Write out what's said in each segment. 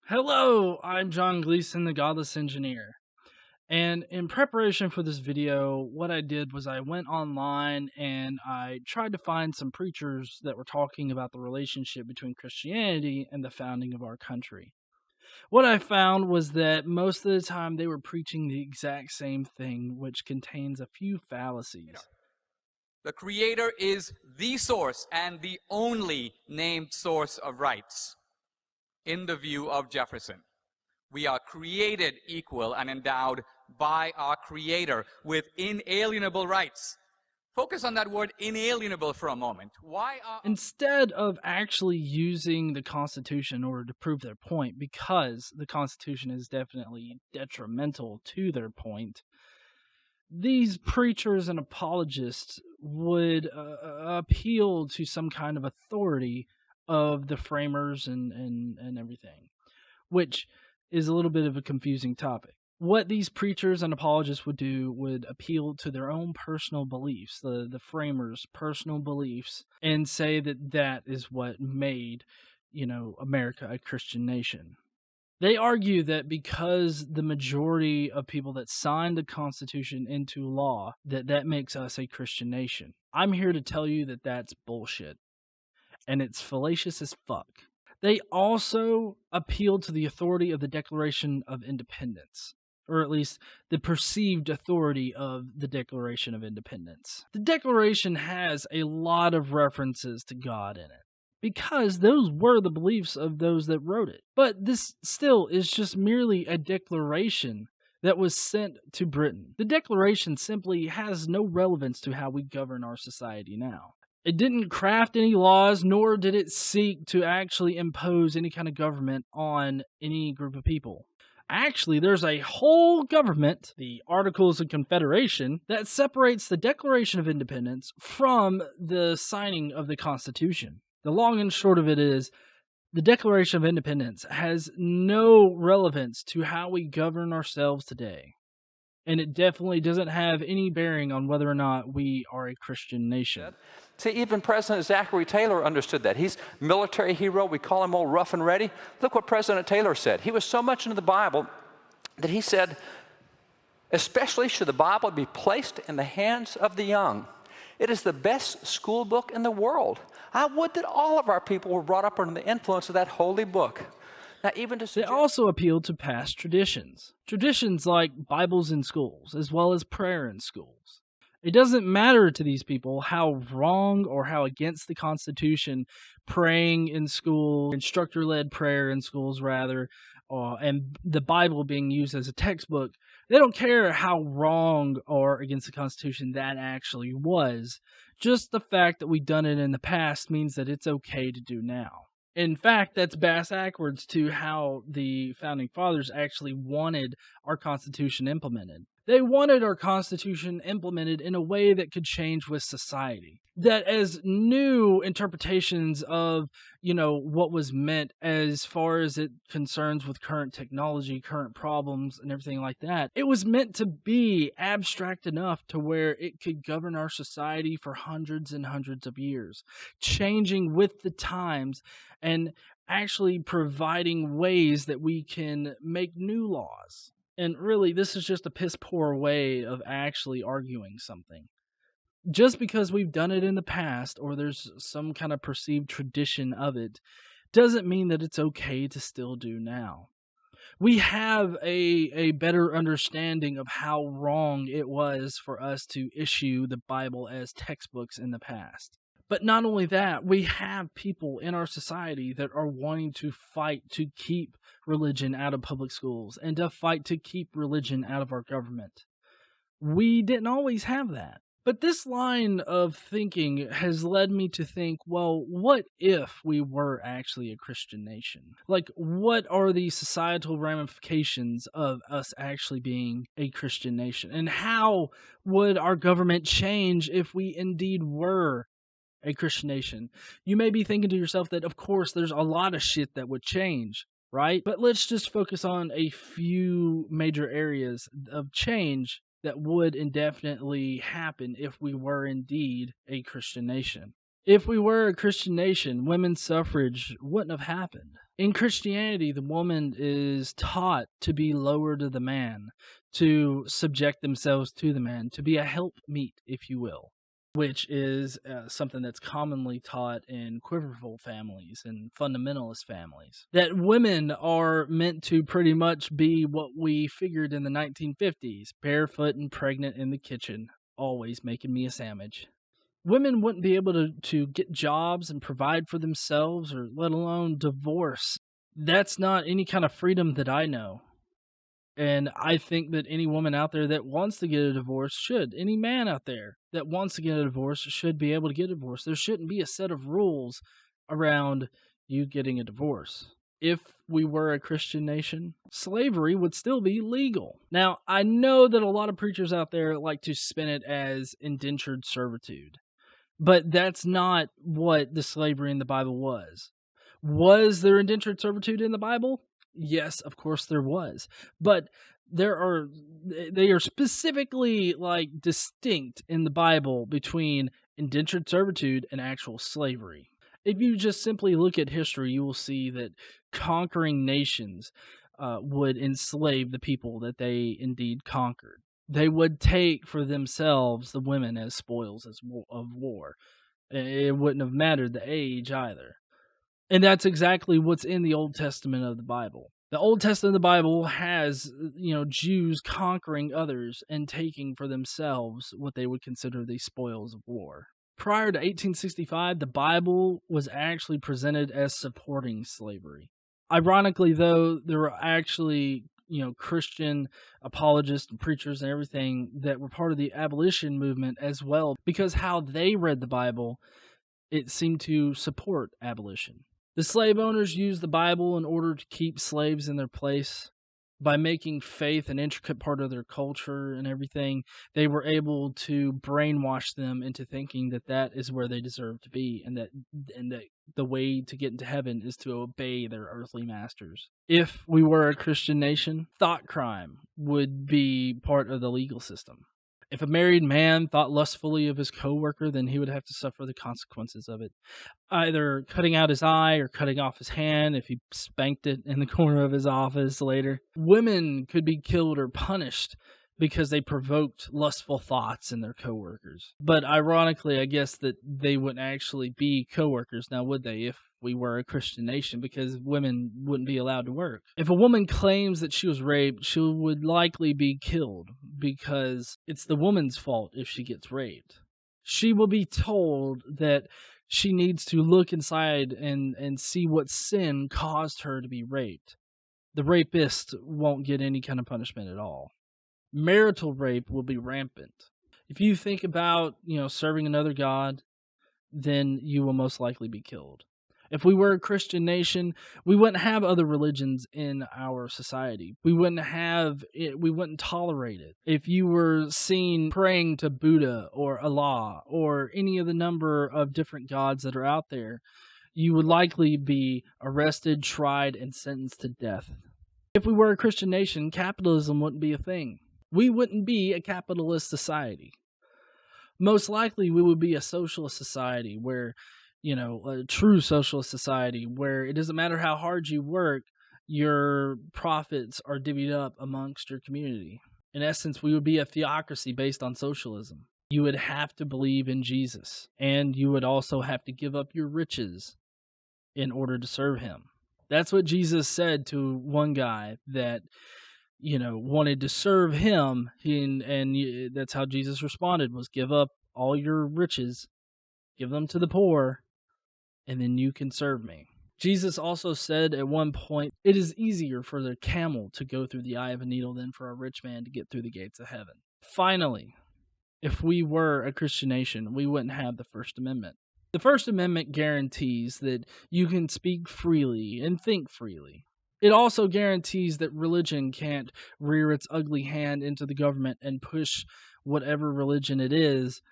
Hello, I'm John Gleason, the Godless engineer. And in preparation for this video, what I did was I went online and I tried to find some preachers that were talking about the relationship between Christianity and the founding of our country. What I found was that most of the time they were preaching the exact same thing, which contains a few fallacies. The Creator is the source and the only named source of rights. In the view of Jefferson, we are created equal and endowed by our Creator with inalienable rights. Focus on that word inalienable for a moment. Instead of actually using the Constitution in order to prove their point, because the Constitution is definitely detrimental to their point, these preachers and apologists would appeal to some kind of authority of the framers and everything, which is a little bit of a confusing topic. What these preachers and apologists would do would appeal to their own personal beliefs, the framers' personal beliefs, and say that that is what made, America a Christian nation. They argue that because the majority of people that signed the Constitution into law, that makes us a Christian nation. I'm here to tell you that that's bullshit. And it's fallacious as fuck. They also appeal to the authority of the Declaration of Independence, or at least the perceived authority of the Declaration of Independence. The Declaration has a lot of references to God in it, because those were the beliefs of those that wrote it. But this still is just merely a declaration that was sent to Britain. The Declaration simply has no relevance to how we govern our society now. It didn't craft any laws, nor did it seek to actually impose any kind of government on any group of people. Actually, there's a whole government, the Articles of Confederation, that separates the Declaration of Independence from the signing of the Constitution. The long and short of it is, the Declaration of Independence has no relevance to how we govern ourselves today. And it definitely doesn't have any bearing on whether or not we are a Christian nation. See, even President Zachary Taylor understood that. He's a military hero. We call him old rough and ready. Look what President Taylor said. He was so much into the Bible that he said, especially should the Bible be placed in the hands of the young. It is the best school book in the world. I would that all of our people were brought up under the influence of that holy book. Now, they also appeal to past traditions. Traditions like Bibles in schools, as well as prayer in schools. It doesn't matter to these people how wrong or how against the Constitution praying in school, instructor-led prayer in schools rather, and the Bible being used as a textbook. They don't care how wrong or against the Constitution that actually was. Just the fact that we've done it in the past means that it's okay to do now. In fact, that's backwards to how the Founding Fathers actually wanted our Constitution implemented. They wanted our Constitution implemented in a way that could change with society. That as new interpretations of, what was meant as far as it concerns with current technology, current problems, and everything like that, it was meant to be abstract enough to where it could govern our society for hundreds and hundreds of years, changing with the times and actually providing ways that we can make new laws. And really, this is just a piss-poor way of actually arguing something. Just because we've done it in the past, or there's some kind of perceived tradition of it, doesn't mean that it's okay to still do now. We have a better understanding of how wrong it was for us to issue the Bible as textbooks in the past. But not only that, we have people in our society that are wanting to fight to keep religion out of public schools and to fight to keep religion out of our government. We didn't always have that. But this line of thinking has led me to think, well, what if we were actually a Christian nation? Like, what are the societal ramifications of us actually being a Christian nation? And how would our government change if we indeed were a Christian nation? You may be thinking to yourself that, of course, there's a lot of shit that would change, right? But let's just focus on a few major areas of change that would indefinitely happen if we were indeed a Christian nation. If we were a Christian nation, women's suffrage wouldn't have happened. In Christianity, the woman is taught to be lower to the man, to subject themselves to the man, to be a helpmeet, if you will, which is something that's commonly taught in quiverful families and fundamentalist families. That women are meant to pretty much be what we figured in the 1950s, barefoot and pregnant in the kitchen, always making me a sandwich. Women wouldn't be able to get jobs and provide for themselves, or let alone divorce. That's not any kind of freedom that I know. And I think that any woman out there that wants to get a divorce should. Any man out there that wants to get a divorce should be able to get a divorce. There shouldn't be a set of rules around you getting a divorce. If we were a Christian nation, slavery would still be legal. Now, I know that a lot of preachers out there like to spin it as indentured servitude. But that's not what the slavery in the Bible was. Was there indentured servitude in the Bible? Yes, of course there was. But they are specifically distinct in the Bible between indentured servitude and actual slavery. If you just simply look at history, you will see that conquering nations would enslave the people that they indeed conquered. They would take for themselves the women as spoils of war. It wouldn't have mattered the age either. And that's exactly what's in the Old Testament of the Bible. The Old Testament of the Bible has, Jews conquering others and taking for themselves what they would consider the spoils of war. Prior to 1865, the Bible was actually presented as supporting slavery. Ironically, though, there were actually Christian apologists and preachers and everything that were part of the abolition movement as well, because how they read the Bible, it seemed to support abolition. The slave owners used the Bible in order to keep slaves in their place. By making faith an intricate part of their culture and everything, they were able to brainwash them into thinking that that is where they deserve to be, and that the way to get into heaven is to obey their earthly masters. If we were a Christian nation, thought crime would be part of the legal system. If a married man thought lustfully of his coworker, then he would have to suffer the consequences of it. Either cutting out his eye or cutting off his hand if he spanked it in the corner of his office later. Women could be killed or punished because they provoked lustful thoughts in their coworkers. But ironically, I guess that they wouldn't actually be coworkers now, would they, if we were a Christian nation, because women wouldn't be allowed to work. If a woman claims that she was raped, she would likely be killed because it's the woman's fault if she gets raped. She will be told that she needs to look inside and see what sin caused her to be raped. The rapist won't get any kind of punishment at all. Marital rape will be rampant. If you think about, serving another god, then you will most likely be killed. If we were a Christian nation, we wouldn't have other religions in our society. We wouldn't tolerate it. If you were seen praying to Buddha or Allah or any of the number of different gods that are out there, you would likely be arrested, tried, and sentenced to death. If we were a Christian nation, capitalism wouldn't be a thing. We wouldn't be a capitalist society. Most likely, we would be a socialist society where, a true socialist society where it doesn't matter how hard you work, your profits are divvied up amongst your community. In essence, we would be a theocracy based on socialism. You would have to believe in Jesus, and you would also have to give up your riches in order to serve him. That's what Jesus said to one guy that wanted to serve him, and that's how Jesus responded, was give up all your riches, give them to the poor, and then you can serve me. Jesus also said at one point, it is easier for the camel to go through the eye of a needle than for a rich man to get through the gates of heaven. Finally, if we were a Christian nation, we wouldn't have the First Amendment. The First Amendment guarantees that you can speak freely and think freely. It also guarantees that religion can't rear its ugly hand into the government and push whatever religion it is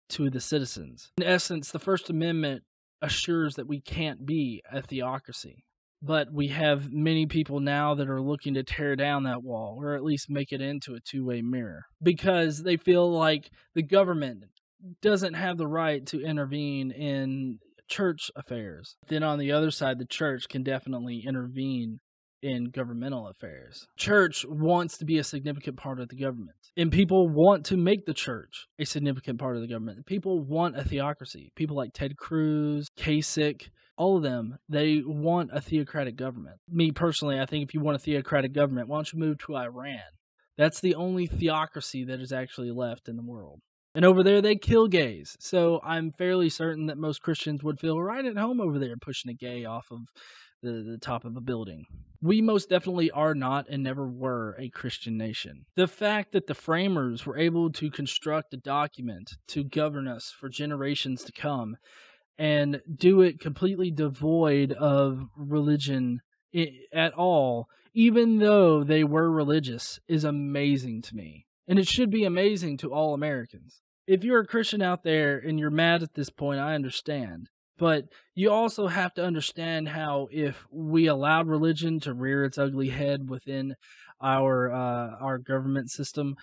to the citizens. In essence, the First Amendment assures that we can't be a theocracy. But we have many people now that are looking to tear down that wall, or at least make it into a two-way mirror, because they feel like the government doesn't have the right to intervene in church affairs. Then on the other side, the church can definitely intervene in governmental affairs. Church wants to be a significant part of the government, and people want to make the church a significant part of the government. People want a theocracy. People like Ted Cruz, Kasich, all of them, they want a theocratic government. Me personally, I think if you want a theocratic government, why don't you move to Iran? That's the only theocracy that is actually left in the world. And over there, they kill gays. So I'm fairly certain that most Christians would feel right at home over there pushing a gay off of the top of a building. We most definitely are not and never were a Christian nation. The fact that the framers were able to construct a document to govern us for generations to come and do it completely devoid of religion at all, even though they were religious, is amazing to me. And it should be amazing to all Americans. If you're a Christian out there and you're mad at this point, I understand. But you also have to understand how if we allowed religion to rear its ugly head within our government system,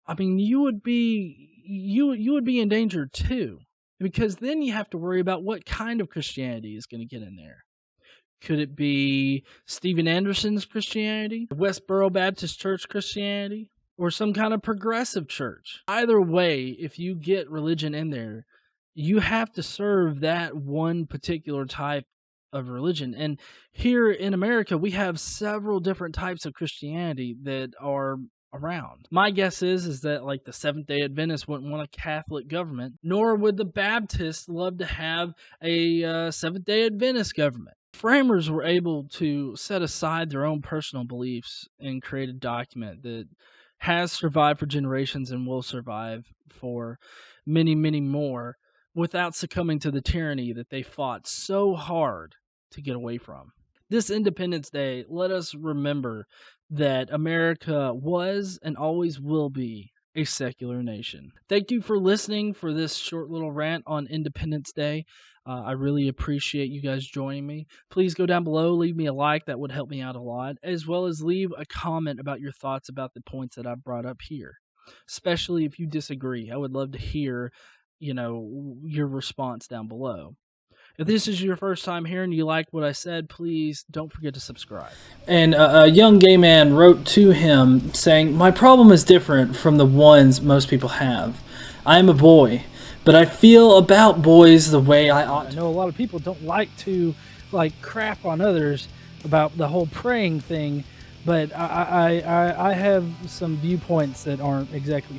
I mean, you would be in danger too, because then you have to worry about what kind of Christianity is going to get in there. Could it be Steven Anderson's Christianity, Westboro Baptist Church Christianity, or some kind of progressive church? Either way, if you get religion in there, you have to serve that one particular type of religion. And here in America, we have several different types of Christianity that are around. My guess is that like the Seventh-day Adventists wouldn't want a Catholic government, nor would the Baptists love to have a Seventh-day Adventist government. Framers were able to set aside their own personal beliefs and create a document that has survived for generations and will survive for many, many more, without succumbing to the tyranny that they fought so hard to get away from. This Independence Day, let us remember that America was and always will be a secular nation. Thank you for listening for this short little rant on Independence Day. I really appreciate you guys joining me. Please go down below, leave me a like. That would help me out a lot, as well as leave a comment about your thoughts about the points that I brought up here, especially if you disagree. I would love to hear your response down below. If this is your first time here and you like what I said, please don't forget to subscribe. And a young gay man wrote to him saying, "My problem is different from the ones most people have. I am a boy, but I feel about boys the way I ought to." I know a lot of people don't like to crap on others about the whole praying thing, but I have some viewpoints that aren't exactly